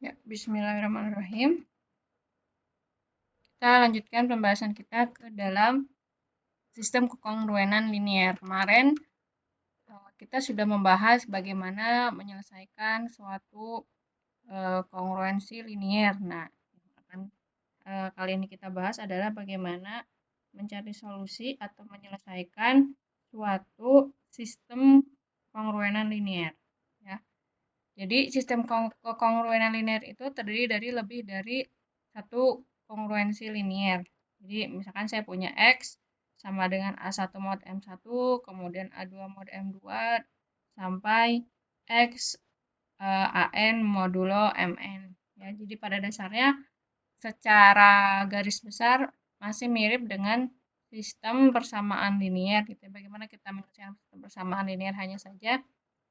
Ya, bismillahirrahmanirrahim. Kita lanjutkan pembahasan kita ke dalam sistem kekongruenan linier. Kemarin kita sudah membahas bagaimana menyelesaikan suatu kongruensi linier. Nah, kali ini kita bahas adalah bagaimana mencari solusi atau menyelesaikan suatu sistem kongruenan linier. Ya. Jadi sistem kekongruenan linier itu terdiri dari lebih dari satu kongruensi linier. Jadi misalkan saya punya X sama dengan A1 mod M1, kemudian A2 mod M2, sampai X AN modulo MN. Ya, jadi pada dasarnya secara garis besar masih mirip dengan sistem persamaan linier. Gitu. Bagaimana kita menyelesaikan sistem persamaan linier hanya saja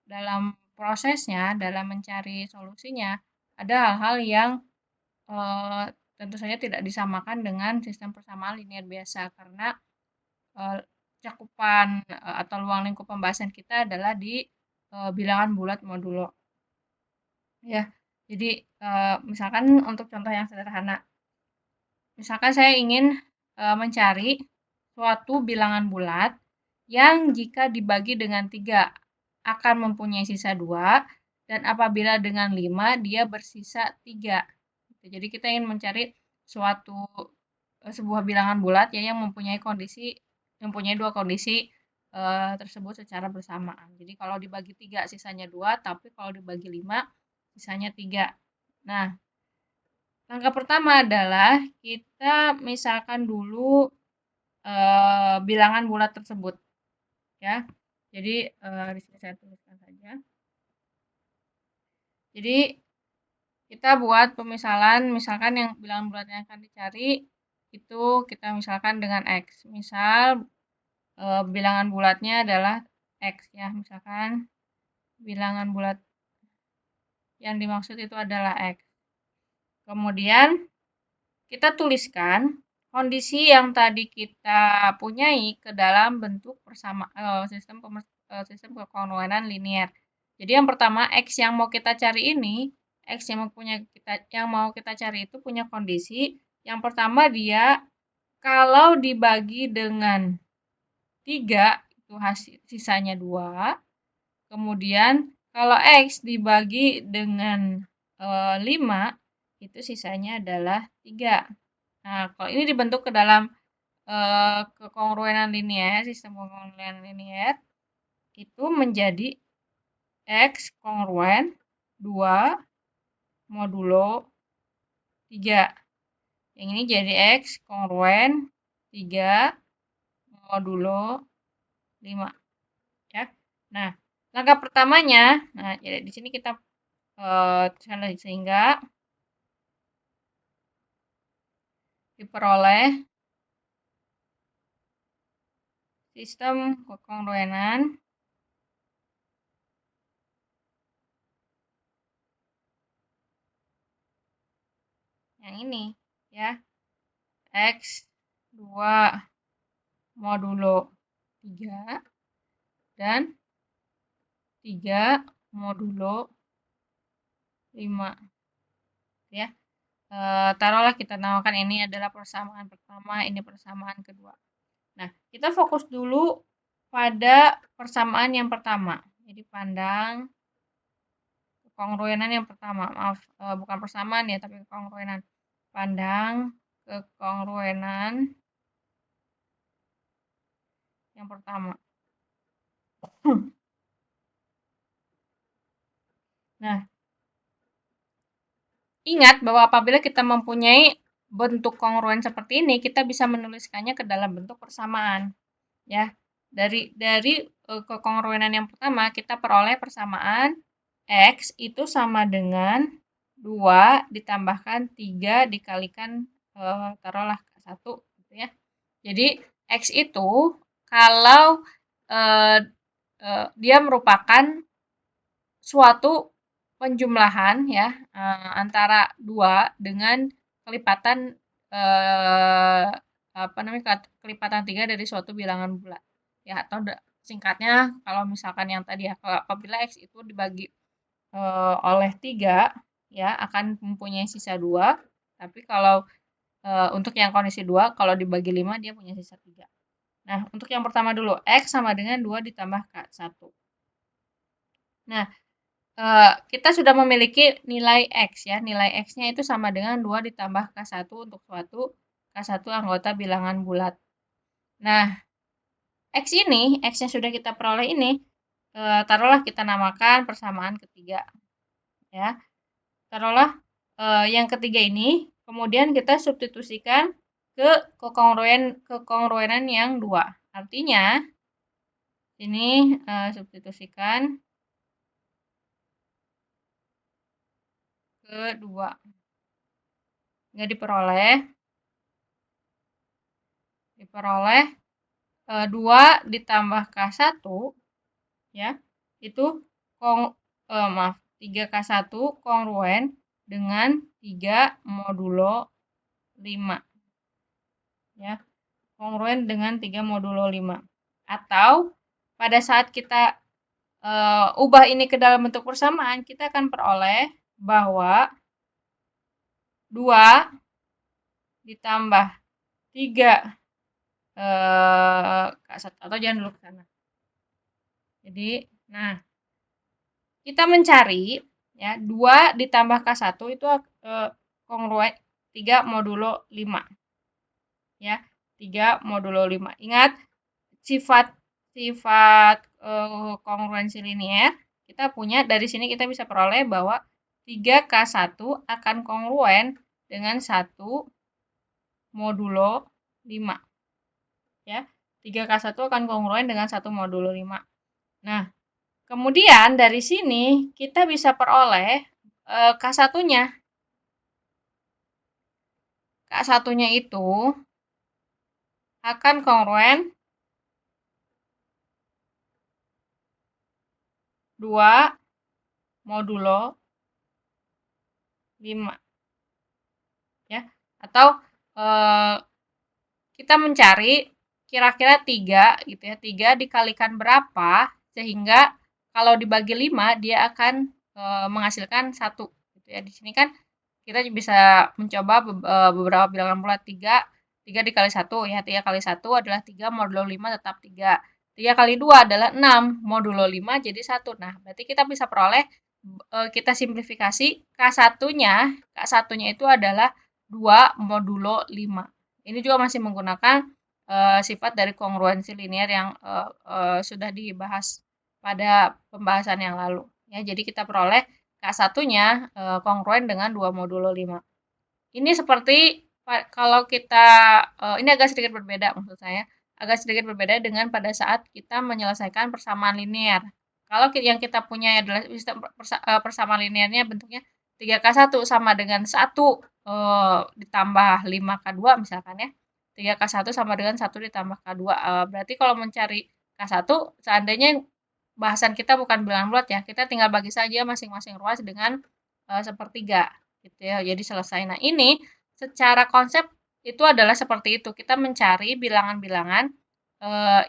dalam prosesnya, dalam mencari solusinya, ada hal-hal yang tentu saja tidak disamakan dengan sistem persamaan linier biasa karena cakupan atau ruang lingkup pembahasan kita adalah di bilangan bulat modulo. Ya, jadi misalkan untuk contoh yang sederhana, misalkan saya ingin mencari suatu bilangan bulat yang jika dibagi dengan 3 akan mempunyai sisa 2 dan apabila dengan 5 dia bersisa 3. Jadi kita ingin mencari suatu sebuah bilangan bulat ya yang mempunyai dua kondisi tersebut secara bersamaan. Jadi kalau dibagi 3 sisanya 2, tapi kalau dibagi 5 sisanya 3. Nah, langkah pertama adalah kita misalkan dulu bilangan bulat tersebut ya. Jadi di sini saya tuliskan saja. Jadi kita buat pemisalan, misalkan yang bilangan bulat yang akan dicari itu kita misalkan dengan X. Misal bilangan bulatnya adalah X ya, misalkan bilangan bulat yang dimaksud itu adalah X. Kemudian kita tuliskan kondisi yang tadi kita punyai ke dalam bentuk sistem kekongruenan linier. Jadi yang pertama X yang mau kita cari ini, X yang mau kita cari itu punya kondisi. Yang pertama dia kalau dibagi dengan 3 itu sisanya 2. Kemudian kalau X dibagi dengan 5 itu sisanya adalah 3. Nah, kalau ini dibentuk ke dalam kekongruenan linier, sistem kekongruenan linier itu menjadi X kongruen 2 modulo 3. Yang ini jadi X kongruen 3 modulo 5. Ya. Nah, langkah pertamanya, nah jadi di sini kita sehingga diperoleh sistem kekongruenan yang ini ya. X 2 modulo 3 dan 3 modulo 5 ya. Taruhlah kita namakan ini adalah persamaan pertama, ini persamaan kedua. Nah, kita fokus dulu pada persamaan yang pertama. Jadi pandang kekongruenan yang pertama. Maaf, bukan persamaan ya, tapi kekongruenan. Pandang kekongruenan yang pertama. Nah, ingat bahwa apabila kita mempunyai bentuk kongruen seperti ini, kita bisa menuliskannya ke dalam bentuk persamaan. Ya, dari kekongruenan yang pertama kita peroleh persamaan X itu sama dengan 2 ditambahkan 3 dikalikan taruhlah 1 gitu ya. Jadi X itu kalau dia merupakan suatu penjumlahan ya antara 2 dengan kelipatan kelipatan 3 dari suatu bilangan bulat ya atau singkatnya kalau misalkan yang tadi ya apabila X itu dibagi oleh 3 ya akan mempunyai sisa 2. Tapi kalau untuk yang kondisi 2, kalau dibagi 5 dia punya sisa 3. Nah, untuk yang pertama dulu, X sama dengan 2 ditambah K1. Nah, kita sudah memiliki nilai X ya. Nilai X-nya itu sama dengan 2 ditambah K1 untuk suatu K1 anggota bilangan bulat. Nah, X ini, X yang sudah kita peroleh ini, taruhlah kita namakan persamaan ketiga. Ya, taruhlah yang ketiga ini, kemudian kita substitusikan ke kekongruenan yang 2. Artinya, ini substitusikan ke 2. Nggak diperoleh 2 ditambah K1 ya, itu maaf, 3K1 kongruen dengan 3 modulo 5 ya. Kongruen dengan 3 modulo 5. Atau pada saat kita ubah ini ke dalam bentuk persamaan, kita akan peroleh bahwa 2 ditambah 3 K1 atau jangan dulu ke sana. Jadi, nah, kita mencari ya 2 ditambah K1 itu kongruen 3 modulo 5. Ya, 3 modulo 5. Ingat sifat kongruensi linier kita punya dari sini kita bisa peroleh bahwa 3K1 akan kongruen dengan 1 modulo 5. Ya, 3K1 akan kongruen dengan 1 modulo 5. Nah, kemudian dari sini kita bisa peroleh K1-nya. K1-nya itu akan kongruen 2 modulo 5. Ya. Atau kita mencari kira-kira 3 gitu ya. 3 dikalikan berapa sehingga kalau dibagi 5 dia akan menghasilkan 1 gitu ya. Di sini kan kita bisa mencoba beberapa bilangan bulat 3 dikali 1 ya. 3 kali 1 adalah 3 modulo 5 tetap 3. 3 kali 2 adalah 6 modulo 5 jadi 1. Nah, berarti kita bisa peroleh kita simplifikasi K1-nya itu adalah 2 modulo 5. Ini juga masih menggunakan sifat dari kongruensi linier yang sudah dibahas pada pembahasan yang lalu. Ya, jadi kita peroleh K1-nya kongruen dengan 2 modulo 5. Ini seperti kalau kita, ini agak sedikit berbeda maksud saya, agak sedikit berbeda dengan pada saat kita menyelesaikan persamaan linear. Kalau yang kita punya adalah sistem persamaan linearnya bentuknya 3K1 sama dengan 1 ditambah 5K2 misalkan ya. 3K1 sama dengan 1 ditambah K2. Berarti kalau mencari K1 seandainya bahasan kita bukan bilangan bulat ya, kita tinggal bagi saja masing-masing ruas dengan sepertiga gitu ya. Jadi selesai. Nah, ini secara konsep itu adalah seperti itu. Kita mencari bilangan-bilangan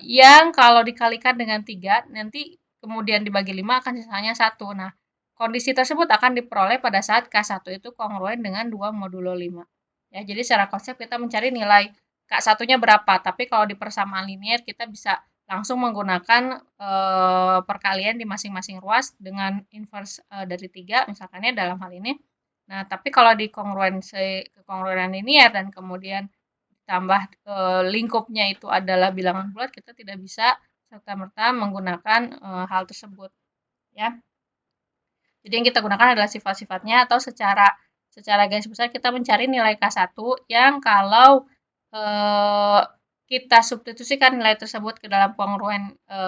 yang kalau dikalikan dengan 3 nanti kemudian dibagi 5 akan sisanya 1. Nah, kondisi tersebut akan diperoleh pada saat K1 itu kongruen dengan 2 modulo 5. Ya, jadi secara konsep kita mencari nilai K1-nya berapa, tapi kalau di persamaan linear kita bisa langsung menggunakan perkalian di masing-masing ruas dengan inverse dari 3 misalkannya dalam hal ini. Nah, tapi kalau di kongruenan linear dan kemudian ditambah lingkupnya itu adalah bilangan bulat, kita tidak bisa serta-merta menggunakan hal tersebut ya. Jadi yang kita gunakan adalah sifat-sifatnya atau secara garis besar kita mencari nilai K1 yang kalau kita substitusikan nilai tersebut ke dalam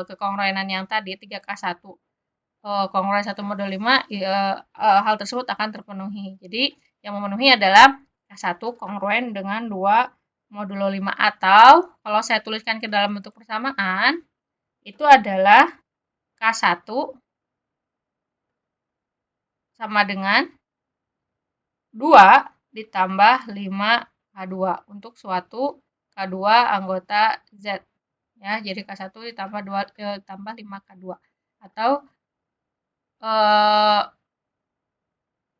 kekongruenan yang tadi 3K1 kongruen 1 modul 5 hal tersebut akan terpenuhi. Jadi yang memenuhi adalah K1 kongruen dengan 2 modulo 5 atau kalau saya tuliskan ke dalam bentuk persamaan itu adalah K1 sama dengan 2 ditambah 5K2 untuk suatu K2 anggota Z. Ya, jadi K1 ditambah 5K2 atau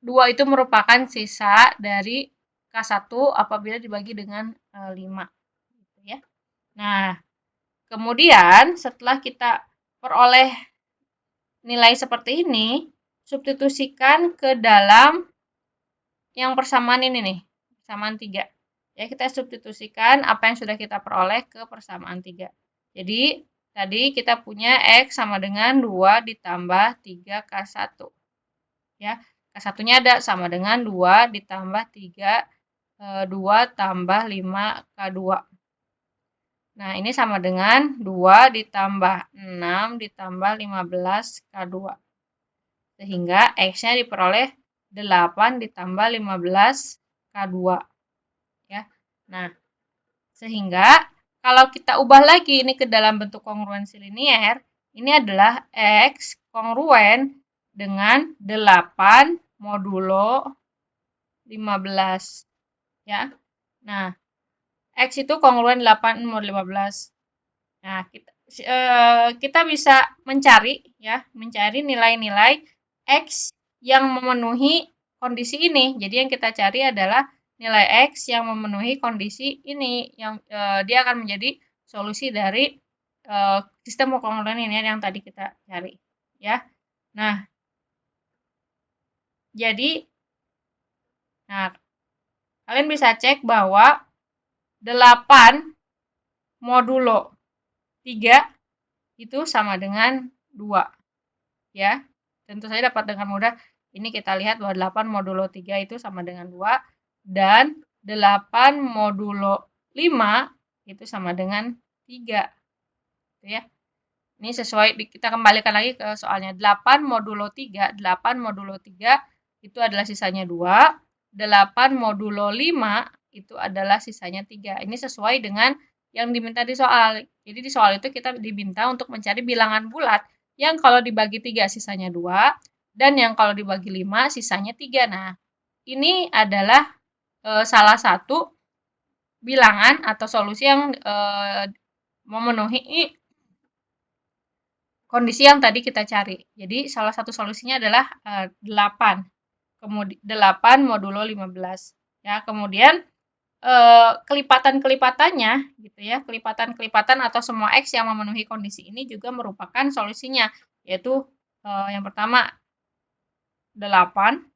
2 itu merupakan sisa dari K1 apabila dibagi dengan 5. Gitu ya. Nah, kemudian setelah kita peroleh nilai seperti ini, substitusikan ke dalam yang persamaan ini nih, persamaan 3. Ya, kita substitusikan apa yang sudah kita peroleh ke persamaan 3. Jadi, tadi kita punya X sama dengan 2 ditambah 3K1. Ya, K1-nya ada sama dengan 2 ditambah 3, 2 tambah 5K2. Nah, ini sama dengan 2 ditambah 6 ditambah 15K2. Sehingga X-nya diperoleh 8 ditambah 15K2. Ya. Nah, sehingga kalau kita ubah lagi ini ke dalam bentuk kongruensi linier, ini adalah X kongruen dengan 8 modulo 15. Ya. Nah, X itu kongruen 8 modulo 15. Nah, kita bisa mencari nilai-nilai X yang memenuhi kondisi ini. Jadi yang kita cari adalah nilai X yang memenuhi kondisi ini, yang dia akan menjadi solusi dari sistem kongruen linear yang tadi kita cari, ya. Nah, kalian bisa cek bahwa 8 modulo 3 itu sama dengan 2, ya. Tentu saja dapat dengan mudah ini kita lihat bahwa 8 modulo 3 itu sama dengan 2 dan 8 modulo 5 itu sama dengan 3. Gitu ya. Ini sesuai, kita kembalikan lagi ke soalnya. 8 modulo 3 itu adalah sisanya 2. 8 modulo 5 itu adalah sisanya 3. Ini sesuai dengan yang diminta di soal. Jadi di soal itu kita diminta untuk mencari bilangan bulat yang kalau dibagi 3 sisanya 2 dan yang kalau dibagi 5 sisanya 3. Nah, ini adalah salah satu bilangan atau solusi yang memenuhi kondisi yang tadi kita cari. Jadi salah satu solusinya adalah 8. Kemudian 8 modulo 15. Ya, kemudian kelipatan-kelipatannya gitu ya, kelipatan-kelipatan atau semua X yang memenuhi kondisi ini juga merupakan solusinya, yaitu yang pertama 8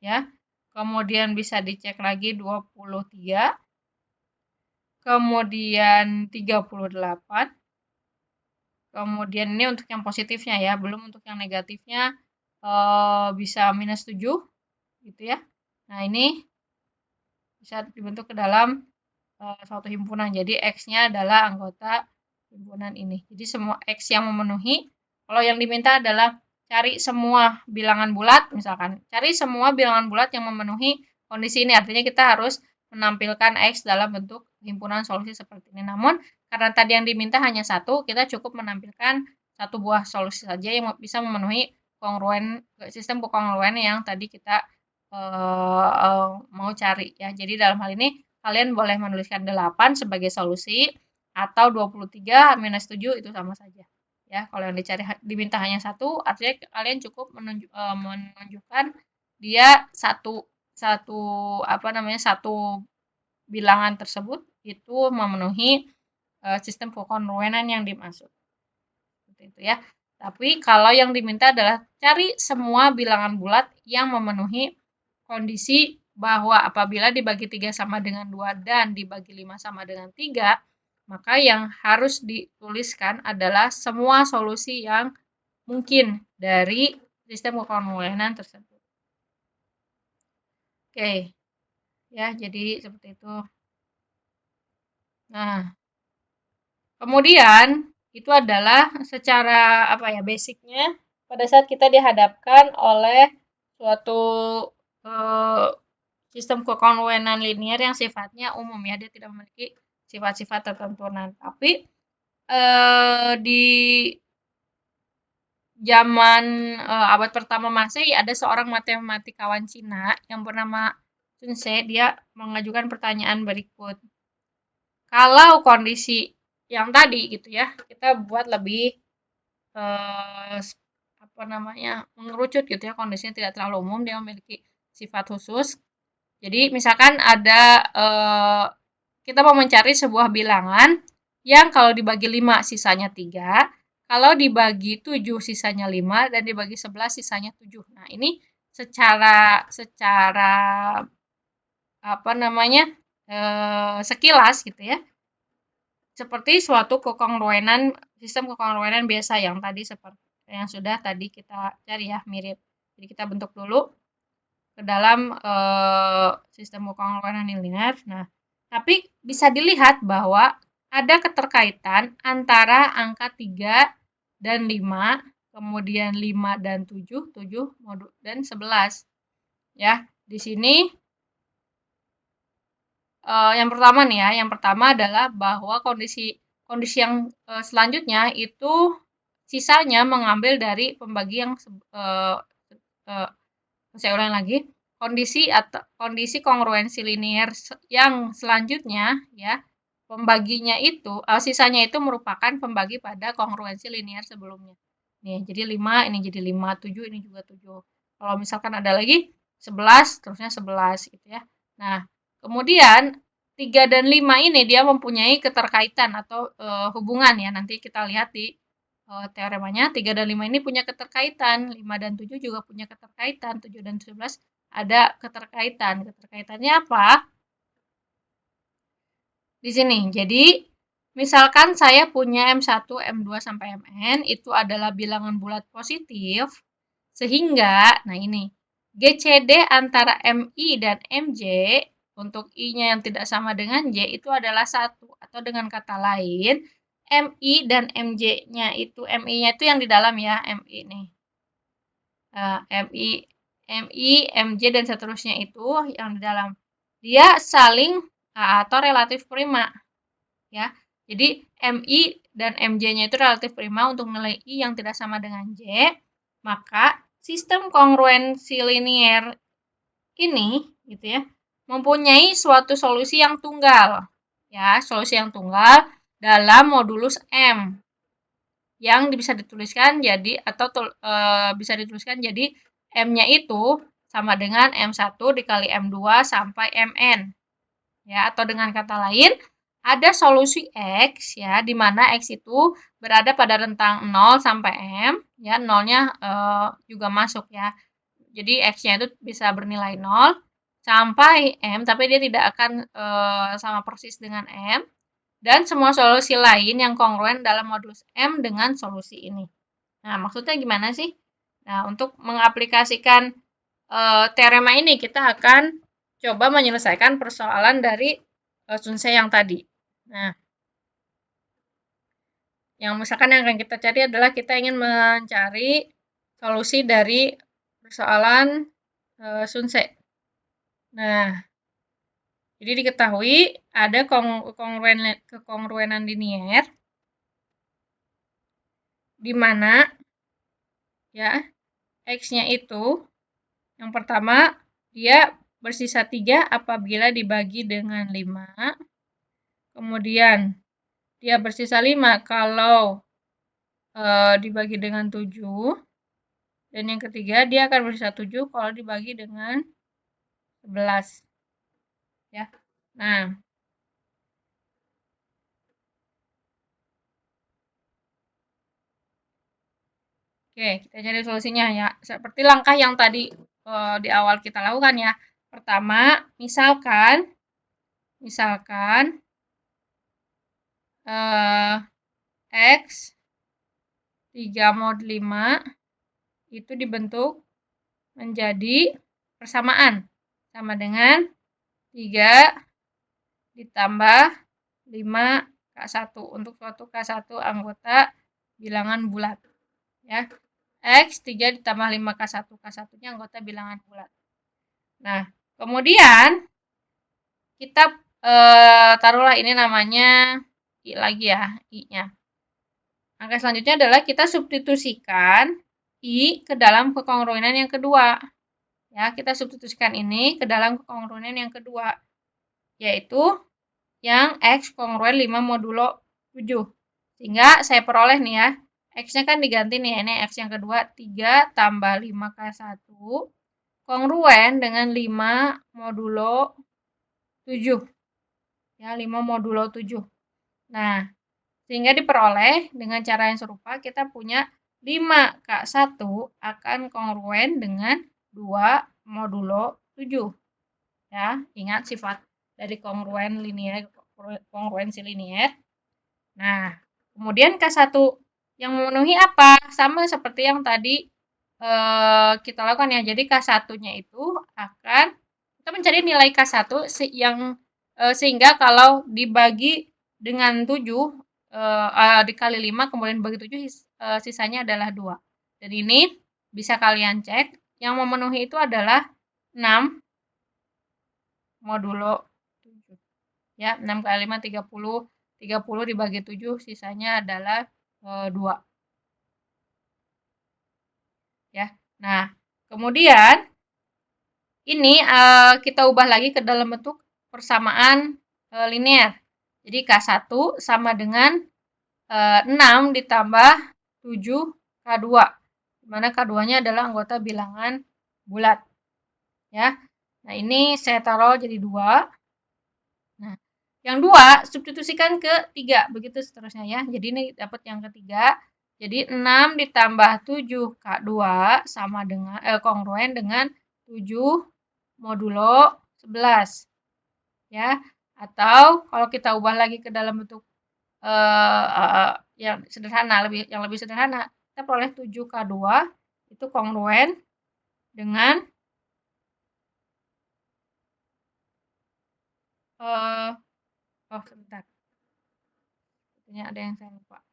ya. Kemudian bisa dicek lagi 23. Kemudian 38. Kemudian ini untuk yang positifnya ya, belum untuk yang negatifnya bisa minus 7 gitu ya. Nah, ini bisa dibentuk ke dalam suatu himpunan. Jadi X-nya adalah anggota himpunan ini. Jadi semua X yang memenuhi, kalau yang diminta adalah cari semua bilangan bulat, misalkan. Cari semua bilangan bulat yang memenuhi kondisi ini. Artinya kita harus menampilkan X dalam bentuk himpunan solusi seperti ini. Namun, karena tadi yang diminta hanya satu, kita cukup menampilkan satu buah solusi saja yang bisa memenuhi sistem kongruen yang tadi kita mau cari ya. Jadi dalam hal ini kalian boleh menuliskan 8 sebagai solusi atau 23 minus 7 itu sama saja. Ya, kalau yang diminta hanya satu, artinya kalian cukup menunjukkan dia satu bilangan tersebut itu memenuhi sistem kekonruenan yang dimaksud. Seperti itu ya. Tapi kalau yang diminta adalah cari semua bilangan bulat yang memenuhi kondisi bahwa apabila dibagi 3 sama dengan 2 dan dibagi 5 sama dengan 3, maka yang harus dituliskan adalah semua solusi yang mungkin dari sistem kekonruenan tersebut. Oke. Ya, jadi seperti itu. Nah, kemudian itu adalah secara basicnya pada saat kita dihadapkan oleh suatu sistem kekonruenan linier yang sifatnya umum ya, dia tidak memiliki sifat-sifat tertentu. Nah, tapi di zaman abad pertama Masehi ada seorang matematikawan Cina yang bernama Sun Ce. Dia mengajukan pertanyaan berikut. Kalau kondisi yang tadi gitu ya, kita buat lebih mengerucut gitu ya, kondisinya tidak terlalu umum, dia memiliki sifat khusus. Jadi misalkan ada kita mau mencari sebuah bilangan yang kalau dibagi 5 sisanya 3, kalau dibagi 7 sisanya 5, dan dibagi 11 sisanya 7. Nah, ini secara apa namanya, sekilas gitu ya, seperti suatu kekongruenan, sistem kekongruenan biasa yang tadi seperti yang sudah tadi kita cari ya, mirip. Jadi kita bentuk dulu ke dalam sistem kekongruenan linear. Nah, tapi bisa dilihat bahwa ada keterkaitan antara angka 3 dan 5, kemudian 5 dan 7, 7 dan 11. Ya, di sini yang pertama nih ya, yang pertama adalah bahwa kondisi yang selanjutnya itu sisanya mengambil dari pembagi yang saya ulang lagi, kondisi kongruensi linear yang selanjutnya ya, pembaginya itu sisanya itu merupakan pembagi pada kongruensi linear sebelumnya. Nih, jadi 5 ini jadi 5, 7 ini juga 7. Kalau misalkan ada lagi 11 terusnya 11 gitu ya. Nah, kemudian 3 dan 5 ini dia mempunyai keterkaitan atau hubungan ya. Nanti kita lihat di teoremanya 3 dan 5 ini punya keterkaitan, 5 dan 7 juga punya keterkaitan, 7 dan 11 ada keterkaitan. Keterkaitannya apa? Di sini. Jadi, misalkan saya punya M1, M2 sampai Mn itu adalah bilangan bulat positif, sehingga nah ini GCD antara MI dan MJ untuk I-nya yang tidak sama dengan J itu adalah 1, atau dengan kata lain MI dan MJ-nya itu, MI-nya itu yang di dalam ya, MI nih. MI, MJ dan seterusnya itu yang di dalam. Dia saling atau relatif prima ya. Jadi MI dan MJ-nya itu relatif prima untuk nilai I yang tidak sama dengan J, maka sistem kongruensi linear ini gitu ya, mempunyai suatu solusi yang tunggal. Ya, solusi yang tunggal dalam modulus M yang bisa dituliskan jadi bisa dituliskan jadi M-nya itu sama dengan M1 dikali M2 sampai Mn. Ya, atau dengan kata lain, ada solusi X ya, di mana X itu berada pada rentang 0 sampai M, ya, 0-nya juga masuk ya. Jadi X-nya itu bisa bernilai 0 sampai M, tapi dia tidak akan sama persis dengan M. Dan semua solusi lain yang kongruen dalam modulus M dengan solusi ini. Nah, maksudnya gimana sih? Nah, untuk mengaplikasikan teorema ini kita akan coba menyelesaikan persoalan dari Sun-se yang tadi. Nah, yang misalkan yang akan kita cari adalah kita ingin mencari solusi dari persoalan Sun-se. Nah, jadi diketahui ada kekongruenan linier di mana ya X-nya itu yang pertama dia bersisa 3 apabila dibagi dengan 5. Kemudian dia bersisa 5 kalau dibagi dengan 7. Dan yang ketiga dia akan bersisa 7 kalau dibagi dengan 11. Ya. Nah, oke, kita cari solusinya ya. Seperti langkah yang tadi di awal kita lakukan ya. Pertama, misalkan X 3 mod 5 itu dibentuk menjadi persamaan sama dengan 3 ditambah 5 K1 untuk suatu K1 anggota bilangan bulat ya. X 3 ditambah 5 K1, K1-nya anggota bilangan bulat. Nah, kemudian kita taruhlah ini namanya I lagi ya, I-nya. Angka selanjutnya adalah kita substitusikan I ke dalam kekongruenan yang kedua. Ya, kita substitusikan ini ke dalam kekongruenan yang kedua, yaitu yang X kongruen 5 modulo 7. Sehingga saya peroleh nih ya, X-nya kan diganti nih, ini X yang kedua, 3 tambah 5K1, kongruen dengan 5 modulo 7. Ya, 5 modulo 7. Nah, sehingga diperoleh dengan cara yang serupa kita punya 5K1 akan kongruen dengan 2 modulo 7. Ya, ingat sifat dari kongruensi linier. Nah, kemudian K1 yang memenuhi apa? Sama seperti yang tadi kita lakukan ya. Jadi K1-nya itu akan kita mencari nilai K1 yang sehingga kalau dibagi dengan 7 dikali 5 kemudian dibagi 7 sisanya adalah 2. Dan ini bisa kalian cek yang memenuhi itu adalah 6 modulo 7. Ya, 6 kali 5 30. 30 dibagi 7 sisanya adalah 2. Ya. Nah, kemudian ini kita ubah lagi ke dalam bentuk persamaan linear. Jadi K1 sama dengan 6 ditambah 7 K2. Di mana K2-nya adalah anggota bilangan bulat. Ya. Nah, ini saya taruh jadi 2. Nah, yang 2 substitusikan ke 3, begitu seterusnya ya. Jadi ini dapat yang ketiga. Jadi 6 ditambah 7 K2 sama dengan kongruen dengan 7 modulo 11. Ya. Atau kalau kita ubah lagi ke dalam bentuk yang sederhana, yang lebih sederhana, kita peroleh 7K2 itu kongruen dengan oh sebentar. Sepertinya ada yang saya lupa.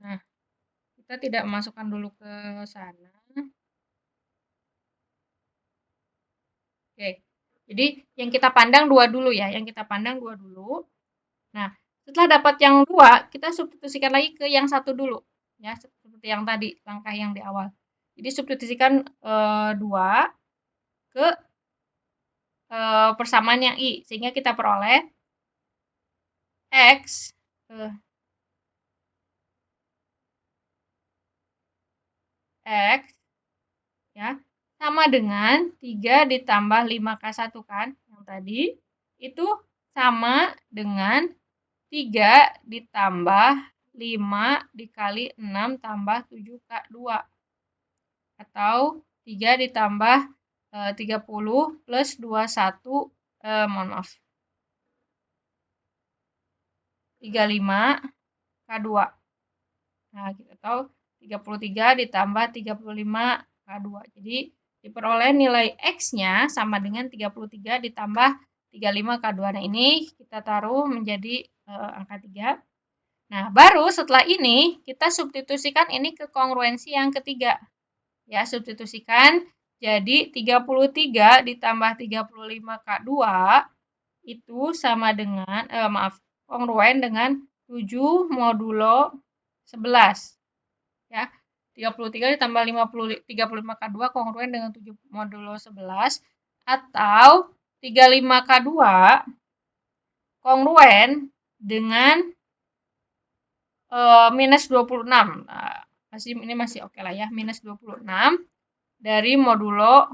Nah, kita tidak masukkan dulu ke sana. Oke. Jadi yang kita pandang 2 dulu ya, yang kita pandang 2 dulu. Nah, setelah dapat yang 2, kita substitusikan lagi ke yang 1 dulu. Ya, seperti yang tadi, langkah yang di awal. Jadi substitusikan 2 ke persamaan yang I, sehingga kita peroleh X X ya sama dengan 3 ditambah 5K1 kan, yang tadi itu sama dengan 3 ditambah 5 dikali 6 tambah 7K2 atau 3 ditambah 30 plus 21 mohon maaf 35K2. Nah, kita tahu 33 ditambah 35K2. Jadi diperoleh nilai X-nya sama dengan 33 ditambah 35K2. Nah, ini kita taruh menjadi angka 3. Nah, baru setelah ini kita substitusikan ini ke kongruensi yang ketiga. Ya, substitusikan jadi 33 ditambah 35K2 itu sama dengan kongruen dengan 7 modulo 11. Ya. 33 ditambah 35K2 kongruen dengan 7 modulo 11 atau 35K2 kongruen dengan minus 26. Nah, ini masih oke lah ya, minus 26 dari modulo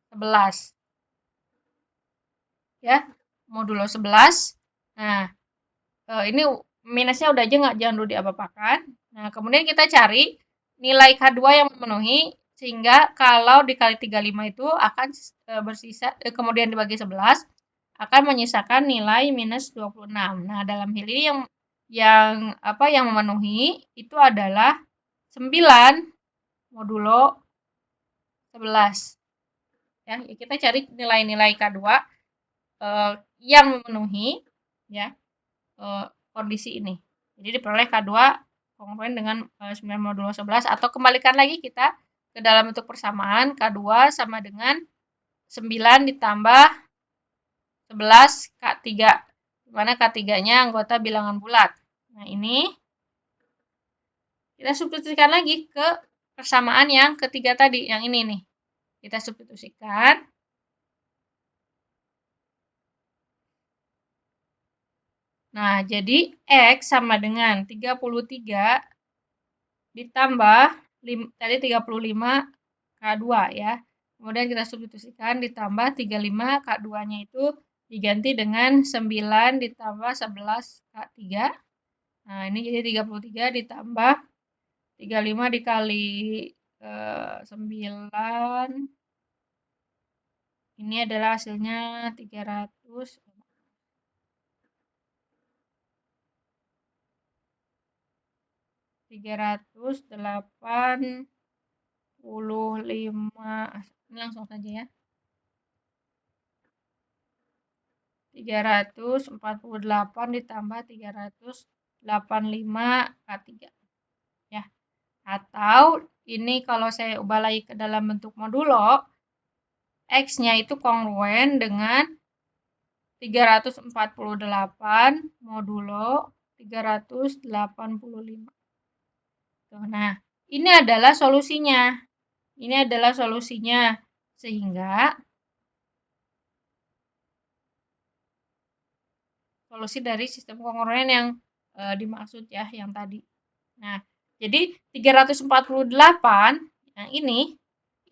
11. Ya, modulo 11. Nah, ini minusnya udah aja jangan dulu diapa-apakan. Nah, kemudian kita cari nilai K2 yang memenuhi sehingga kalau dikali 35 itu akan bersisa kemudian dibagi 11 akan menyisakan nilai minus 26. Nah, dalam hal ini yang memenuhi itu adalah 9 modulo 11. Ya, kita cari nilai-nilai K2 yang memenuhi ya kondisi ini. Jadi diperoleh K2 kongruen dengan 9 modulo 11 atau kembalikan lagi kita ke dalam bentuk persamaan K2 sama dengan 9 ditambah 11 K3. Di mana K3-nya anggota bilangan bulat. Nah, ini kita substitusikan lagi ke persamaan yang ketiga tadi, yang ini nih. Kita substitusikan. Nah, jadi X sama dengan 33 ditambah tadi 35 K2 ya. Kemudian kita substitusikan ditambah 35 K2-nya itu diganti dengan 9 ditambah 11 K3. Nah, ini jadi 33 ditambah 35 dikali 9. Ini adalah hasilnya 385 ini langsung saja ya. 348 ditambah 385 K3 ya. Atau ini kalau saya ubah lagi ke dalam bentuk modulo, X-nya itu kongruen dengan 348 modulo 385. Nah, ini adalah solusinya. Ini adalah solusinya. Sehingga solusi dari sistem kongruen yang dimaksud ya, yang tadi. Nah, jadi 348 yang ini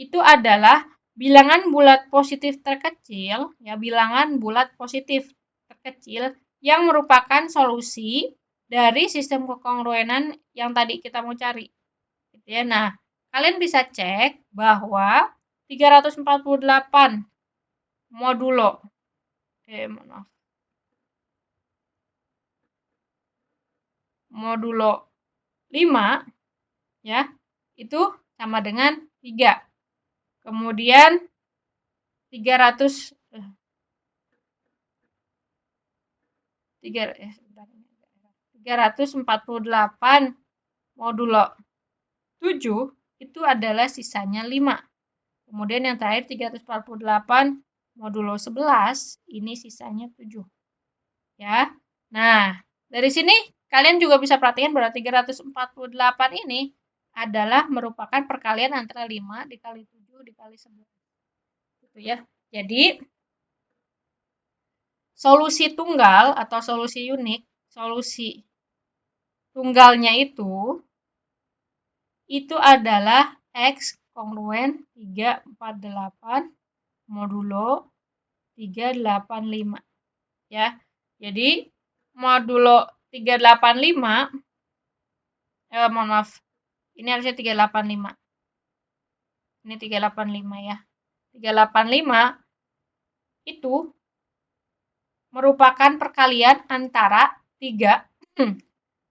itu adalah bilangan bulat positif terkecil, ya, bilangan bulat positif terkecil yang merupakan solusi dari sistem kekongruenan yang tadi kita mau cari. Gitu ya. Nah, kalian bisa cek bahwa 348 modulo modulo 5 ya, itu sama dengan 3. Kemudian 348 modulo 7 itu adalah sisanya 5. Kemudian yang terakhir 348 modulo 11 ini sisanya 7. Ya. Nah, dari sini kalian juga bisa perhatikan bahwa 348 ini adalah merupakan perkalian antara 5 dikali 7 dikali 11. Gitu ya. Jadi, solusi tunggal atau solusi unik, solusi tunggalnya itu adalah X kongruen 348 modulo 385 ya. Jadi modulo 385 mohon maaf. Ini harusnya 385. Ini 385 ya. 385 itu merupakan perkalian antara 3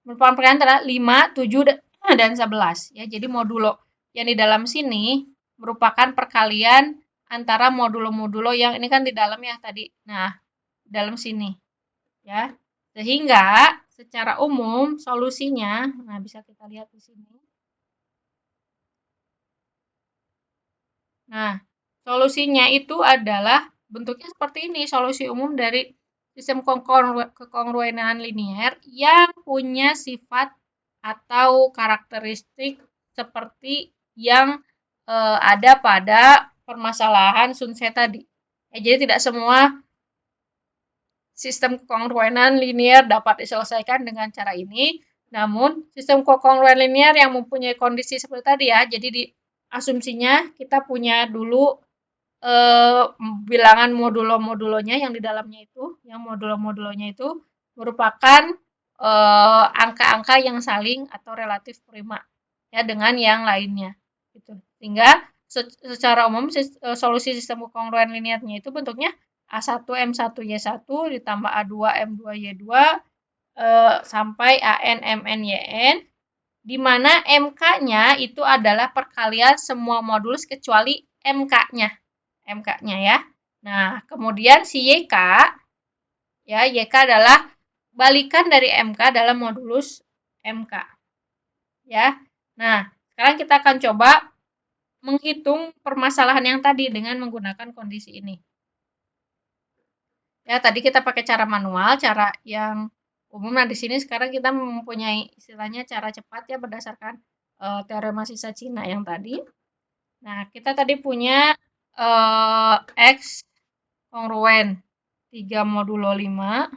merupakan perkalian antara 5, 7 dan 11 ya. Jadi modulo yang di dalam sini merupakan perkalian antara modulo-modulo yang ini kan di dalam ya tadi. Nah, di dalam sini ya. Sehingga secara umum solusinya, nah bisa kita lihat di sini. Nah, solusinya itu adalah bentuknya seperti ini, solusi umum dari sistem kekongruenan linier yang punya sifat atau karakteristik seperti yang ada pada permasalahan Sunset tadi. Ya, jadi tidak semua sistem kekongruenan linier dapat diselesaikan dengan cara ini, namun sistem kekongruenan linier yang mempunyai kondisi seperti tadi ya, jadi di asumsinya kita punya dulu bilangan modulo-modulonya yang di dalamnya itu, yang modulo-modulonya itu merupakan angka-angka yang saling atau relatif prima ya dengan yang lainnya gitu. Sehingga secara umum solusi sistem kekongruenan linearnya itu bentuknya A1 M1 Y1 ditambah A2 M2 Y2 sampai AN MN YN, di mana MK-nya itu adalah perkalian semua modulus kecuali MK-nya ya. Nah, kemudian si YK ya, YK adalah balikan dari MK dalam modulus MK. Ya. Nah, sekarang kita akan coba menghitung permasalahan yang tadi dengan menggunakan kondisi ini. Ya, tadi kita pakai cara manual, cara yang umum. Nah, di sini sekarang kita mempunyai istilahnya cara cepat ya berdasarkan teorema sisa Cina yang tadi. Nah, kita tadi punya X kongruen 3 modulo 5.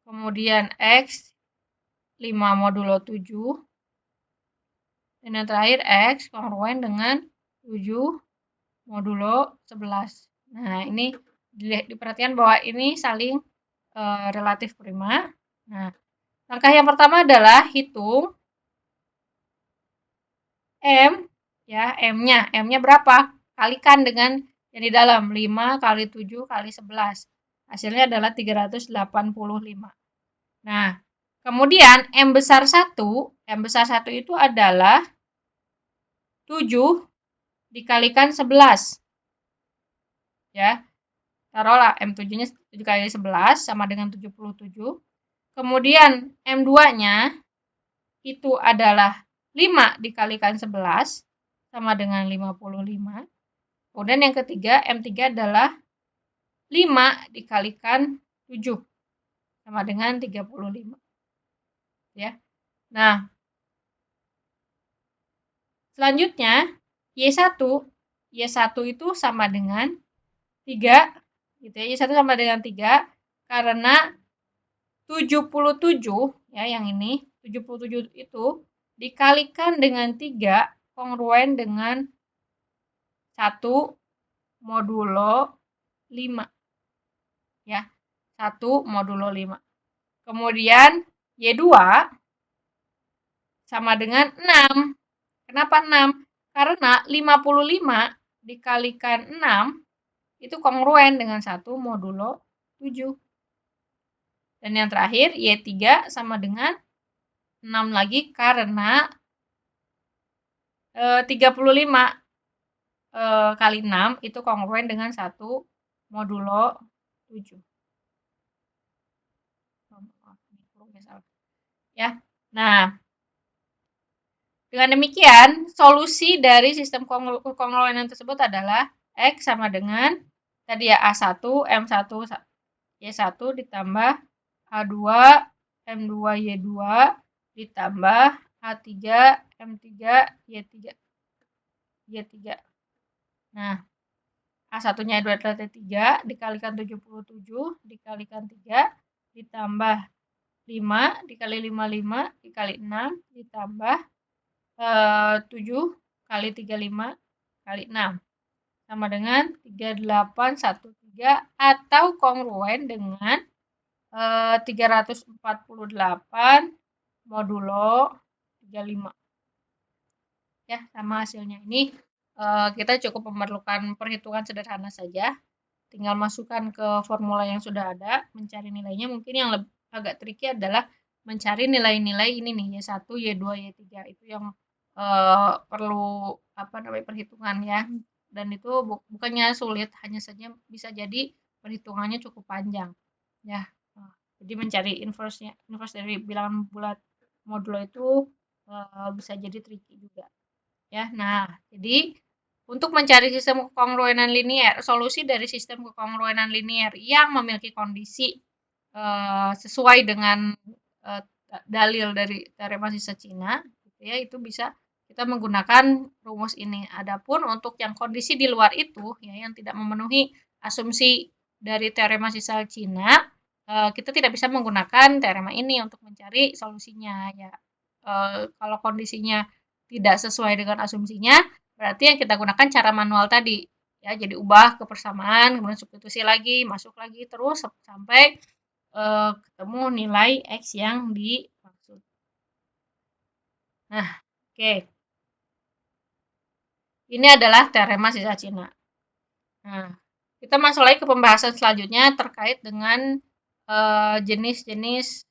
Kemudian X 5 modulo 7. Dan yang terakhir X kongruen dengan 7 modulo 11. Nah, ini diperhatikan bahwa ini saling relatif prima. Nah, langkah yang pertama adalah hitung M, ya, M-nya. M-nya berapa? Kalikan dengan yang di dalam, 5 kali 7 kali 11. Hasilnya adalah 385. Nah, kemudian M besar 1 itu adalah 7 dikalikan 11. Ya, taruhlah M7-nya 7 kali 11 sama dengan 77. Kemudian M2-nya itu adalah 5 dikalikan 11 sama dengan 55. Kemudian yang ketiga, M3 adalah 5 dikalikan 7 sama dengan 35. Ya. Nah, selanjutnya Y1 itu sama dengan 3 gitu ya. Y1 sama dengan 3 karena 77 ya, yang ini 77 itu dikalikan dengan 3 kongruen dengan 1 modulo 5 ya. 1 modulo 5. Kemudian Y2 sama dengan 6. Kenapa 6? Karena 55 dikalikan 6 itu kongruen dengan 1 modulo 7. Dan yang terakhir Y3 sama dengan 6 lagi karena 35 kali 6 itu kongruen dengan 1 modulo 7. Ya. Nah, dengan demikian solusi dari sistem kongruenan tersebut adalah X sama dengan tadi ya A1, M1, Y1 ditambah A2, M2, Y2 ditambah A3, M3, Y3. Y3. Nah, A1-nya adalah 3 dikalikan 77 dikalikan 3 ditambah 5 dikali 55 dikali 6 ditambah 7 kali 35 kali 6 sama dengan 3813 atau kongruen dengan 348 modulo 35. Ya, sama hasilnya. Ini kita cukup memerlukan perhitungan sederhana saja. Tinggal masukkan ke formula yang sudah ada, mencari nilainya. Mungkin yang agak tricky adalah mencari nilai-nilai ini nih, Y1, Y2, Y3. Itu yang perlu perhitungan ya. Dan itu bukannya sulit, hanya saja bisa jadi perhitungannya cukup panjang. Ya. Jadi mencari inverse dari bilangan bulat modulo itu bisa jadi tricky juga. Ya, nah, jadi untuk mencari sistem kekongruenan linier, solusi dari sistem kekongruenan linier yang memiliki kondisi sesuai dengan dalil dari teorema sisa Cina, gitu ya, itu bisa kita menggunakan rumus ini. Adapun untuk yang kondisi di luar itu, ya, yang tidak memenuhi asumsi dari teorema sisa Cina, kita tidak bisa menggunakan teorema ini untuk mencari solusinya. Ya, kalau kondisinya tidak sesuai dengan asumsinya, berarti yang kita gunakan cara manual tadi. Ya, jadi ubah ke persamaan, kemudian substitusi lagi, masuk lagi, terus sampai ketemu nilai X yang dimaksud. Nah, oke. Ini adalah teorema sisa Cina. Nah, kita masuk lagi ke pembahasan selanjutnya terkait dengan jenis-jenis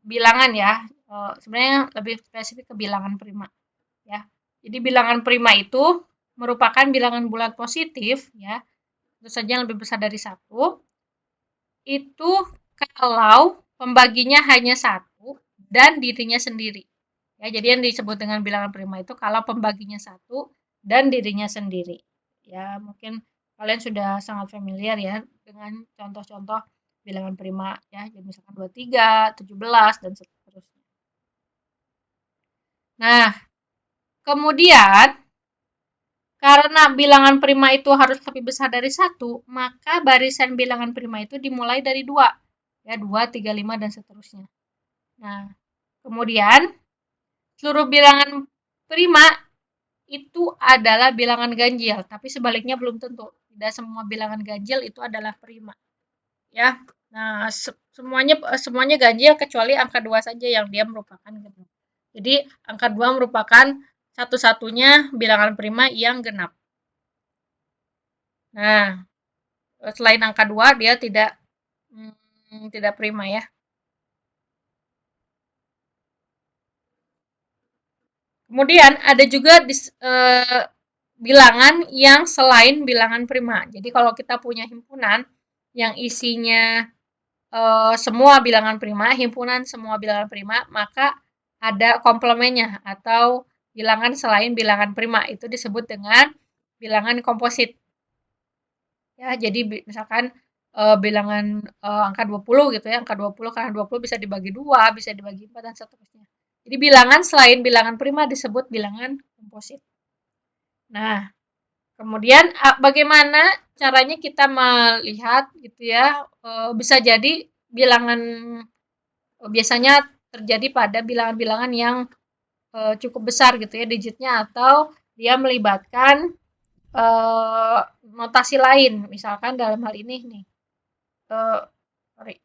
bilangan ya. Sebenarnya lebih spesifik ke bilangan prima. Ya. Jadi bilangan prima itu merupakan bilangan bulat positif ya. Tentu saja yang lebih besar dari 1. Itu kalau pembaginya hanya 1 dan dirinya sendiri. Ya, jadi yang disebut dengan bilangan prima itu kalau pembaginya 1 dan dirinya sendiri. Ya, mungkin kalian sudah sangat familiar ya dengan contoh-contoh bilangan prima ya, jadi misalkan 23, 17 dan seterusnya. Nah, kemudian karena bilangan prima itu harus lebih besar dari 1, maka barisan bilangan prima itu dimulai dari 2. Ya, 2, 3, 5 dan seterusnya. Nah, kemudian seluruh bilangan prima itu adalah bilangan ganjil, tapi sebaliknya belum tentu. Tidak semua bilangan ganjil itu adalah prima, ya. Nah, semuanya ganjil kecuali angka 2 saja yang dia merupakan genap. Jadi, angka 2 merupakan satu-satunya bilangan prima yang genap. Nah, selain angka 2 dia tidak prima ya. Kemudian ada juga bilangan yang selain bilangan prima. Jadi kalau kita punya himpunan yang isinya semua bilangan prima, himpunan semua bilangan prima, maka ada komplemennya atau bilangan selain bilangan prima. Itu disebut dengan bilangan komposit. Ya, jadi misalkan bilangan angka 20 gitu ya, angka 20 karena 20 bisa dibagi 2, bisa dibagi 4 dan seterusnya. Jadi bilangan selain bilangan prima disebut bilangan komposit. Nah, kemudian bagaimana caranya kita melihat gitu ya, bisa jadi bilangan biasanya terjadi pada bilangan-bilangan yang cukup besar gitu ya digitnya atau dia melibatkan notasi lain. Misalkan dalam hal ini nih, sorry,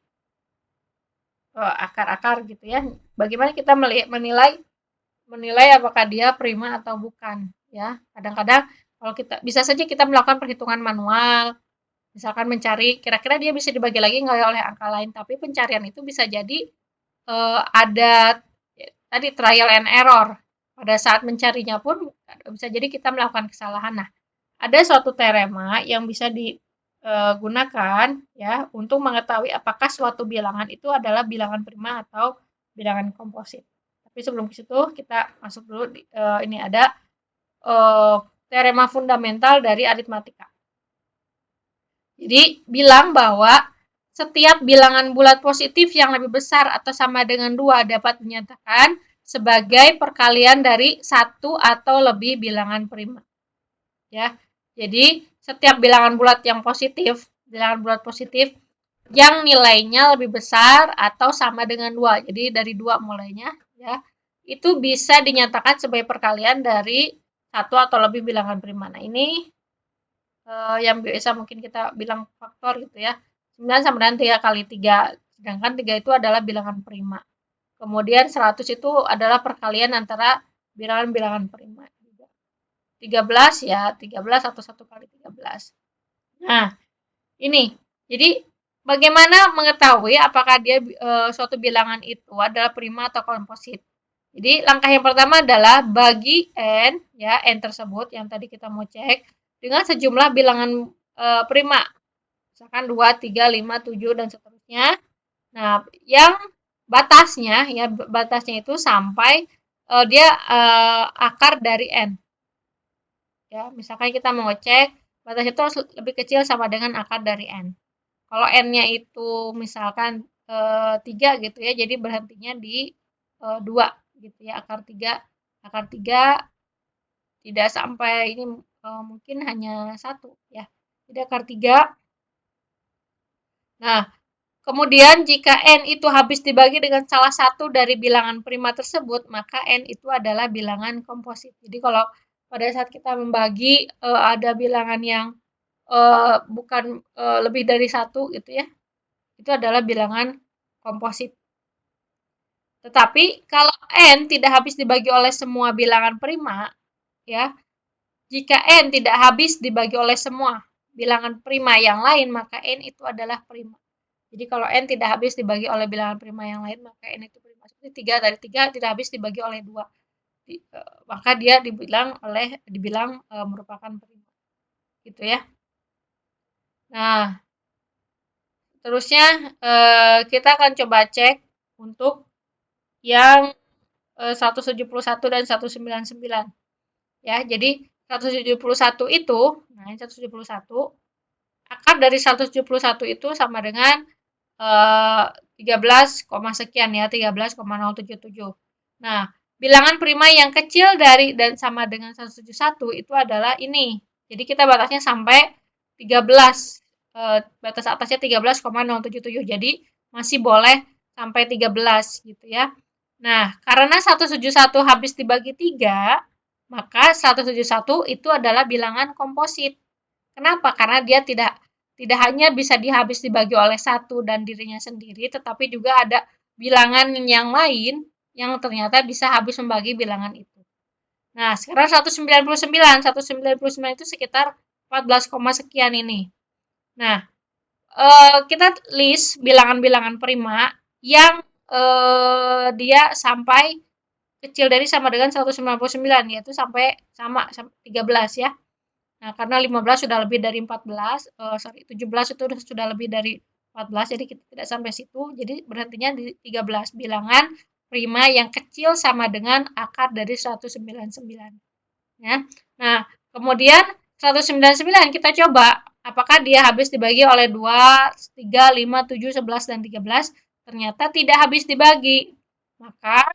akar-akar gitu ya. Bagaimana kita menilai apakah dia prima atau bukan ya. Kadang-kadang kalau kita bisa saja kita melakukan perhitungan manual, misalkan mencari kira-kira dia bisa dibagi lagi nggak oleh angka lain, tapi pencarian itu bisa jadi ada tadi trial and error. Pada saat mencarinya pun bisa jadi kita melakukan kesalahan. Nah, ada suatu teorema yang bisa digunakan ya untuk mengetahui apakah suatu bilangan itu adalah bilangan prima atau bilangan komposit. Tapi sebelum ke situ kita masuk dulu ini ada teorema fundamental dari aritmatika. Jadi bilang bahwa setiap bilangan bulat positif yang lebih besar atau sama dengan 2 dapat dinyatakan sebagai perkalian dari satu atau lebih bilangan prima. Ya. Jadi setiap bilangan bulat positif yang nilainya lebih besar atau sama dengan 2. Jadi dari 2 mulainya ya. Itu bisa dinyatakan sebagai perkalian dari satu atau lebih bilangan prima. Nah, ini yang biasa mungkin kita bilang faktor gitu ya. 9 sama dengan 3 kali 3. Sedangkan 3 itu adalah bilangan prima. Kemudian 100 itu adalah perkalian antara bilangan-bilangan prima. 13 ya, 13 atau 1 kali 13. Nah, ini. Jadi bagaimana mengetahui apakah dia suatu bilangan itu adalah prima atau komposit? Jadi langkah yang pertama adalah bagi n ya, n tersebut yang tadi kita mau cek dengan sejumlah bilangan prima. Misalkan 2, 3, 5, 7 dan seterusnya. Nah, yang batasnya itu sampai dia akar dari n. Ya, misalkan kita mau ngecek batas itu harus lebih kecil sama dengan akar dari n. Kalau n-nya itu misalkan 3 gitu ya, jadi berhentinya di 2 gitu ya, akar 3 tidak sampai ini mungkin hanya 1 ya. Jadi akar 3. Nah, kemudian jika n itu habis dibagi dengan salah satu dari bilangan prima tersebut, maka n itu adalah bilangan komposit. Jadi kalau pada saat kita membagi ada bilangan yang bukan lebih dari 1 gitu ya, itu adalah bilangan komposit. Tetapi kalau n tidak habis dibagi oleh semua bilangan prima, ya, jika n tidak habis dibagi oleh semua bilangan prima yang lain, maka n itu adalah prima. Jadi kalau n tidak habis dibagi oleh bilangan prima yang lain, maka n itu prima. Seperti 3 dari 3 tidak habis dibagi oleh 2. Maka dia dibilang merupakan prima. Gitu ya. Nah, terusnya kita akan coba cek untuk yang 171 dan 199. Ya, jadi 171 itu, nah ini 171, akar dari 171 itu sama dengan 13, sekian ya, 13,077. Nah, bilangan prima yang kecil dari dan sama dengan 171 itu adalah ini. Jadi kita batasnya sampai 13. Batas atasnya 13,077. Jadi masih boleh sampai 13 gitu ya. Nah, karena 171 habis dibagi 3, maka 171 itu adalah bilangan komposit. Kenapa? Karena dia tidak hanya bisa dihabis dibagi oleh satu dan dirinya sendiri, tetapi juga ada bilangan yang lain yang ternyata bisa habis membagi bilangan itu. Nah, sekarang 199. 199 itu sekitar 14, sekian ini. Nah, kita list bilangan-bilangan prima yang dia sampai kecil dari sama dengan 199, yaitu sampai sama 13 ya. Nah, karena 15 sudah lebih dari 14, 17 itu sudah lebih dari 14, jadi kita tidak sampai situ, jadi berhentinya di 13 bilangan prima yang kecil sama dengan akar dari 199. Ya. Nah, kemudian 199 kita coba apakah dia habis dibagi oleh 2, 3, 5, 7, 11, dan 13. Ternyata tidak habis dibagi. Maka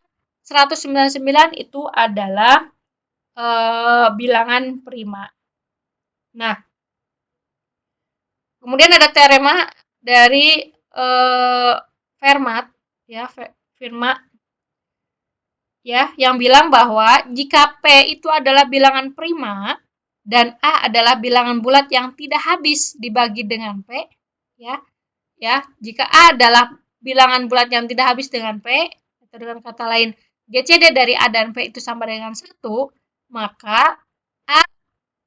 199 itu adalah bilangan prima. Nah, kemudian ada teorema dari Fermat, ya, Fermat, ya, yang bilang bahwa jika P itu adalah bilangan prima dan A adalah bilangan bulat yang tidak habis dibagi dengan P, ya, jika A adalah bilangan bulat yang tidak habis dengan P, atau dengan kata lain GCD dari A dan P itu sama dengan 1, maka A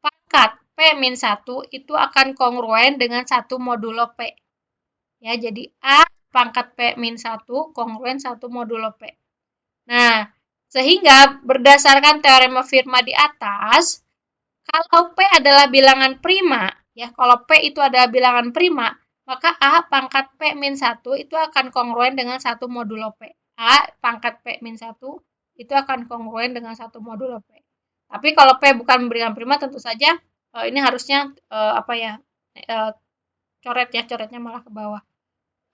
pangkat P-1 itu akan kongruen dengan 1 modulo P. Ya, jadi A pangkat P-1 kongruen 1 modulo P. Nah, sehingga berdasarkan teorema Fermat di atas, kalau P adalah bilangan prima, ya, kalau P itu adalah bilangan prima, maka A pangkat P-1 itu akan kongruen dengan 1 modulo P. A pangkat P-1 itu akan kongruen dengan 1 modulo P. Tapi kalau P bukan bilangan prima, tentu saja ini harusnya apa ya, coret ya, coretnya malah ke bawah.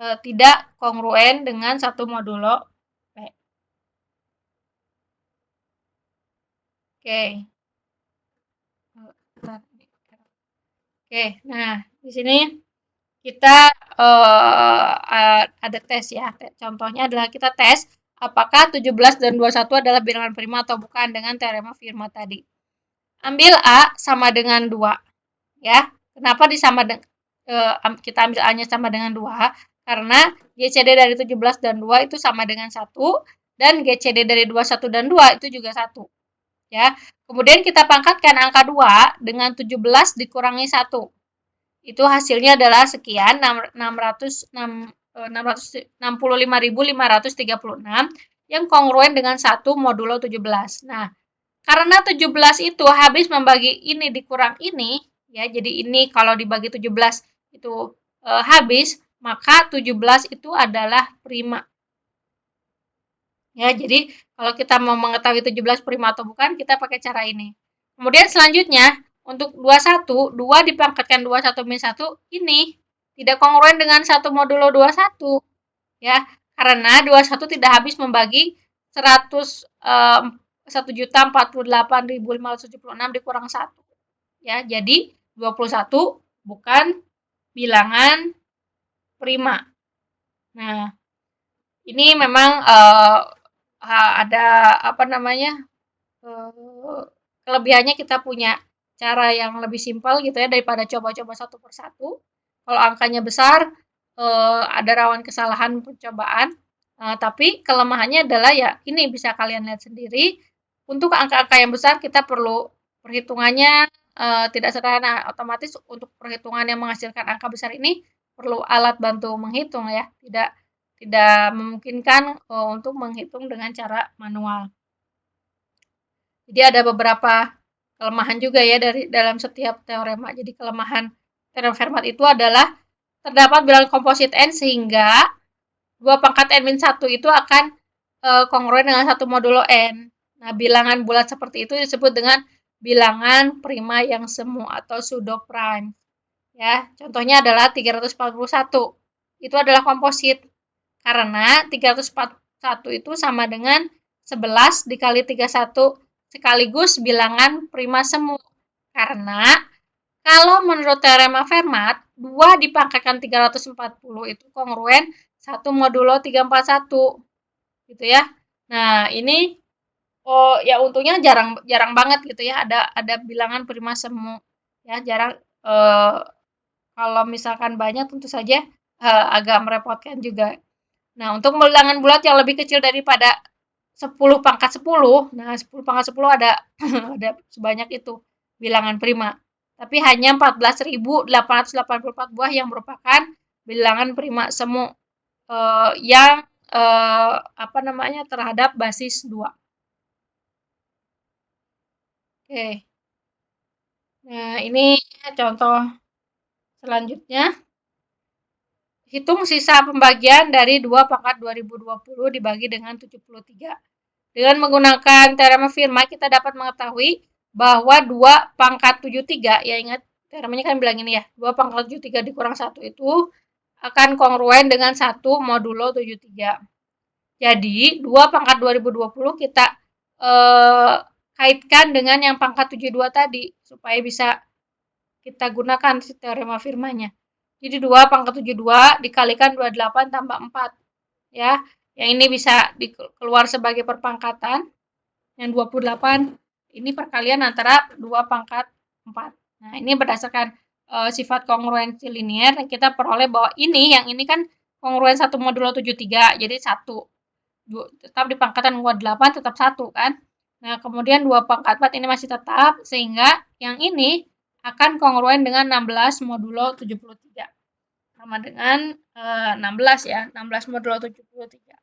Tidak kongruen dengan 1 modulo P. Oke. Oke, nah di sini kita ada tes ya. Contohnya adalah kita tes apakah 17 dan 21 adalah bilangan prima atau bukan dengan teorema Fermat tadi. Ambil A sama dengan 2, ya. Kenapa kita ambil A-nya sama dengan 2? Karena GCD dari 17 dan 2 itu sama dengan 1 dan GCD dari 21 dan 2 itu juga 1. Ya. Kemudian kita pangkatkan angka 2 dengan 17 dikurangi 1. Itu hasilnya adalah sekian 665.536 yang kongruen dengan 1 modulo 17. Nah, karena 17 itu habis membagi ini dikurang ini, ya, jadi ini kalau dibagi 17 itu habis, maka 17 itu adalah prima. Ya, jadi kalau kita mau mengetahui 17 prima atau bukan, kita pakai cara ini. Kemudian selanjutnya, untuk 21, 2 dipangkatkan 21 min 1, ini tidak kongruen dengan 1 modulo 21. Ya, karena 21 tidak habis membagi 1.048.576 dikurang 1. Ya, jadi 21 bukan bilangan prima. Nah, ini memang ada apa namanya, kelebihannya kita punya cara yang lebih simpel gitu ya daripada coba-coba satu persatu. Kalau angkanya besar, ada rawan kesalahan percobaan, tapi kelemahannya adalah ya ini bisa kalian lihat sendiri, untuk angka-angka yang besar kita perlu perhitungannya tidak sederhana, otomatis untuk perhitungan yang menghasilkan angka besar ini perlu alat bantu menghitung ya, tidak memungkinkan untuk menghitung dengan cara manual. Jadi ada beberapa kelemahan juga ya dalam setiap teorema. Jadi kelemahan teorema Fermat itu adalah terdapat bilangan komposit n sehingga 2 pangkat n-1 itu akan kongruen dengan 1 modulo n. Nah, bilangan bulat seperti itu disebut dengan bilangan prima yang semu atau pseudo prime. Ya, contohnya adalah 341. Itu adalah komposit. Karena 341 itu sama dengan 11 dikali 31 sekaligus bilangan prima semu. Karena kalau menurut teorema Fermat, 2 dipangkatkan 340 itu kongruen 1 modulo 341. Gitu ya. Nah, ini oh ya untungnya jarang banget gitu ya ada bilangan prima semu ya jarang kalau misalkan banyak tentu saja agak merepotkan juga. Nah, untuk bilangan bulat yang lebih kecil daripada 10 pangkat 10, nah 10 pangkat 10 ada ada sebanyak itu bilangan prima. Tapi hanya 14.884 buah yang merupakan bilangan prima semu yang apa namanya terhadap basis 2. Oke. Nah, ini contoh selanjutnya. Hitung sisa pembagian dari 2 pangkat 2020 dibagi dengan 73. Dengan menggunakan teorema Fermat, kita dapat mengetahui bahwa 2 pangkat 73, ya ingat teoremanya kan bilang ini ya, 2 pangkat 73 dikurang 1 itu akan kongruen dengan 1 modulo 73. Jadi, 2 pangkat 2020 kita kaitkan dengan yang pangkat 72 tadi, supaya bisa kita gunakan si teorema Fermatnya. Jadi 2 pangkat 72 dikalikan 28 tambah 4. Ya, yang ini bisa keluar sebagai perpangkatan. Yang 28 ini perkalian antara 2 pangkat 4. Nah, ini berdasarkan sifat kongruensi linier yang kita peroleh bahwa yang ini kan kongruen 1 modulo 73, jadi 1. Tetap di pangkatan 8 tetap 1 kan. Nah, kemudian 2 pangkat 4 ini masih tetap, sehingga yang ini akan kongruen dengan 16 modulo 73. Sama dengan 16 ya, 16 modulo 73.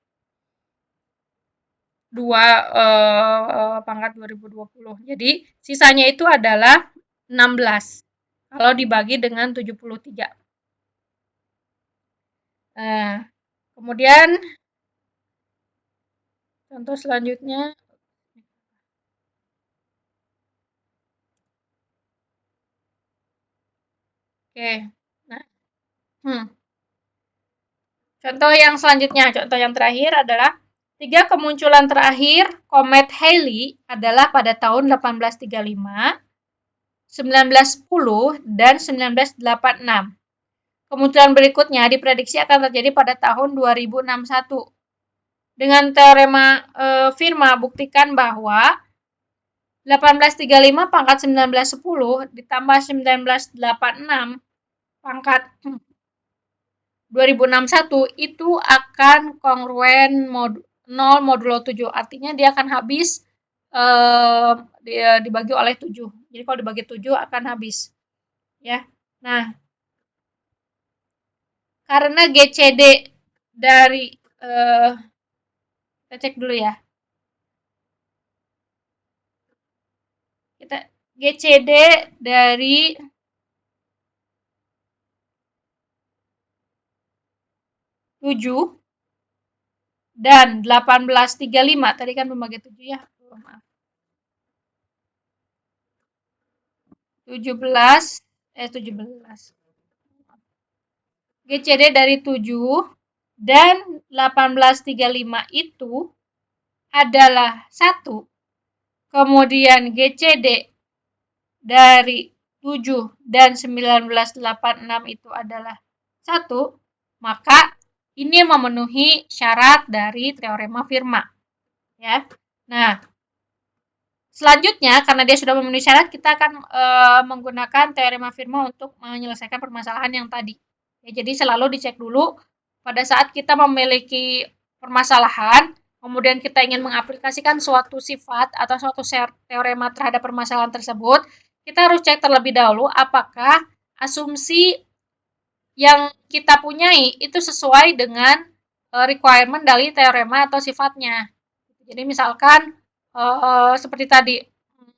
2 pangkat 2020. Jadi sisanya itu adalah 16 kalau dibagi dengan 73. Nah, kemudian contoh selanjutnya. Oke. Nah, contoh yang selanjutnya, contoh yang terakhir adalah 3 kemunculan terakhir komet Halley adalah pada tahun 1835, 1910, dan 1986. Kemunculan berikutnya diprediksi akan terjadi pada tahun 2061. Dengan teorema Fermat buktikan bahwa 1835 pangkat 1910 ditambah 1986 pangkat 2061 itu akan kongruen 0 modulo 7. Artinya dia akan habis dia dibagi oleh 7. Jadi kalau dibagi 7 akan habis. Ya. Nah, karena GCD dari kita cek dulu ya. Kita GCD dari 7 dan 1835 tadi kan pembagi 7 ya. Maaf. 17 GCD dari 7 dan 1835 itu adalah 1. Kemudian GCD dari 7 dan 1986 itu adalah 1, maka ini memenuhi syarat dari teorema Fermat. Ya. Nah, selanjutnya karena dia sudah memenuhi syarat, kita akan menggunakan teorema Fermat untuk menyelesaikan permasalahan yang tadi. Ya, jadi selalu dicek dulu pada saat kita memiliki permasalahan, kemudian kita ingin mengaplikasikan suatu sifat atau suatu teorema terhadap permasalahan tersebut, kita harus cek terlebih dahulu apakah asumsi yang kita punyai itu sesuai dengan requirement dari teorema atau sifatnya. Jadi misalkan seperti tadi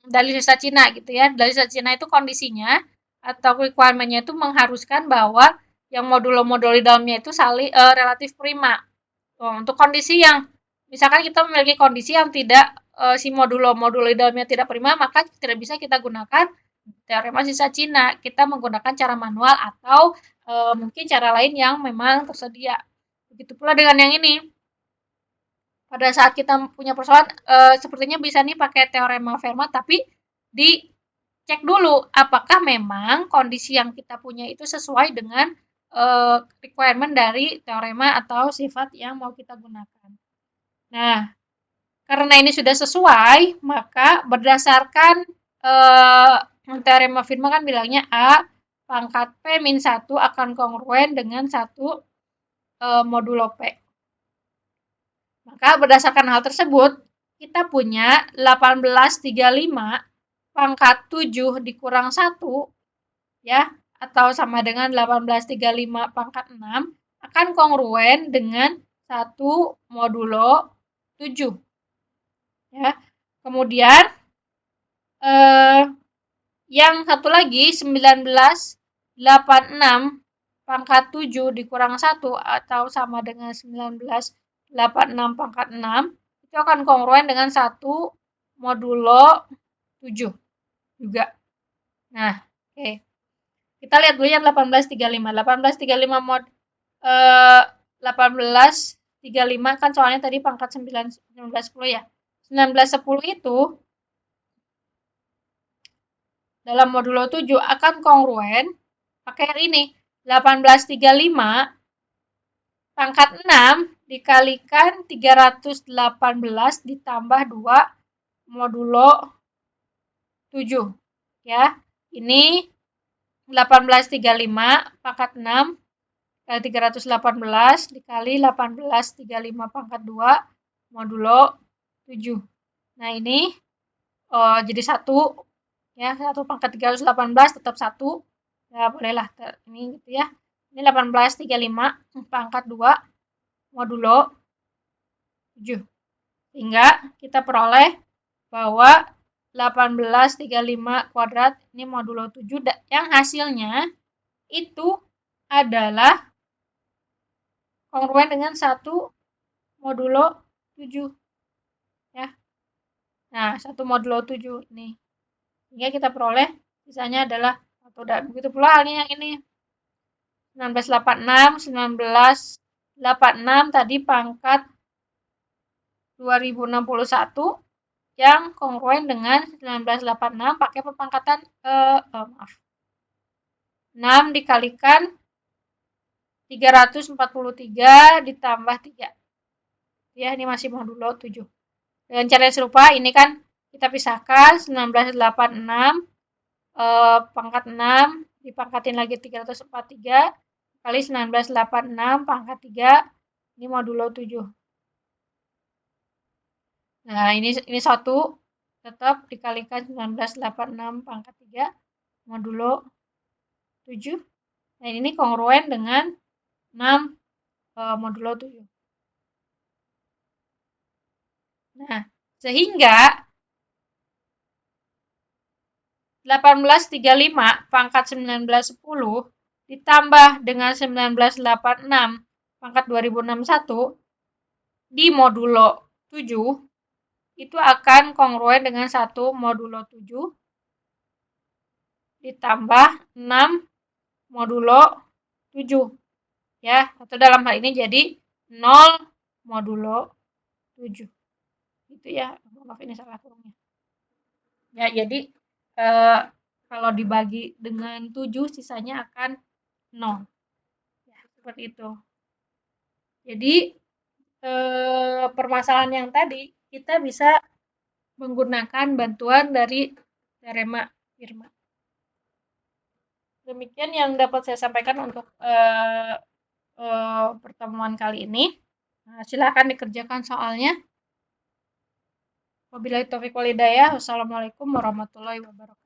dalil sisa Cina gitu ya. Dalil sisa Cina itu kondisinya atau requirement-nya itu mengharuskan bahwa yang modulo-modulo di dalamnya itu saling relatif prima. Untuk kondisi yang misalkan kita memiliki kondisi yang tidak si modulo-modulo di dalamnya tidak prima, maka tidak bisa kita gunakan teorema sisa Cina. Kita menggunakan cara manual atau mungkin cara lain yang memang tersedia. Begitu pula dengan yang ini. Pada saat kita punya persoalan, sepertinya bisa nih pakai teorema Fermat, tapi dicek dulu apakah memang kondisi yang kita punya itu sesuai dengan requirement dari teorema atau sifat yang mau kita gunakan. Nah, Karena ini sudah sesuai, maka berdasarkan teorema Feynman kan bilangnya A pangkat P-1 akan kongruen dengan 1 modulo P. Maka berdasarkan hal tersebut, kita punya 1835 pangkat 7 dikurang 1, ya, atau sama dengan 1835 pangkat 6, akan kongruen dengan 1 modulo 7. Ya. Kemudian yang satu lagi 1986 pangkat 7 dikurang 1 atau sama dengan 1986 pangkat 6 itu akan kongruen dengan 1 modulo 7 juga. Nah, oke. Kita lihat dulu yang 1835. 1835 mod 1835 kan soalnya tadi pangkat 1910 ya. 1910 itu dalam modulo 7 akan kongruen pakai ini. 1835 pangkat 6 dikalikan 318 ditambah 2 modulo 7. Ya, ini 1835 pangkat 6 kali 318 dikali 1835 pangkat 2 modulo 7. Nah, ini jadi 1 ya, 1 pangkat 318 tetap 1. Ya, bolehlah ini gitu ya. Ini 1835 pangkat 2 modulo 7. Sehingga kita peroleh bahwa 1835 kuadrat ini modulo 7 yang hasilnya itu adalah kongruen dengan 1 modulo 7. Ya. Nah, 1 modulo 7 ini. Sehingga kita peroleh sisanya adalah atau begitu pula halnya yang ini. 1986 tadi pangkat 2061 yang kongruen dengan 1986 pakai perpangkatan 6 dikalikan 343 ditambah 3. Ya, ini masih modulo 7. Dengan cara yang serupa, ini kan kita pisahkan 1986 pangkat 6 dipangkatin lagi 343 kali 1986 pangkat 3 ini modulo 7. Nah, ini 1 tetap dikalikan 1986 pangkat 3 modulo 7. Nah, ini kongruen dengan 6 modulo 7. Nah, sehingga 1835 pangkat 1910 ditambah dengan 1986 pangkat 2061 di modulo 7 itu akan kongruen dengan 1 modulo 7 ditambah 6 modulo 7. Ya, atau dalam hal ini jadi 0 modulo 7. Gitu ya. Maaf ini salah kurungnya. Ya, jadi kalau dibagi dengan 7 sisanya akan 0. Ya, seperti itu. Jadi permasalahan yang tadi kita bisa menggunakan bantuan dari teorema Feynman. Demikian yang dapat saya sampaikan untuk pertemuan kali ini. Nah, silakan dikerjakan soalnya. Wabillahi taufiq wal hidayah. Wassalamualaikum warahmatullahi wabarakatuh.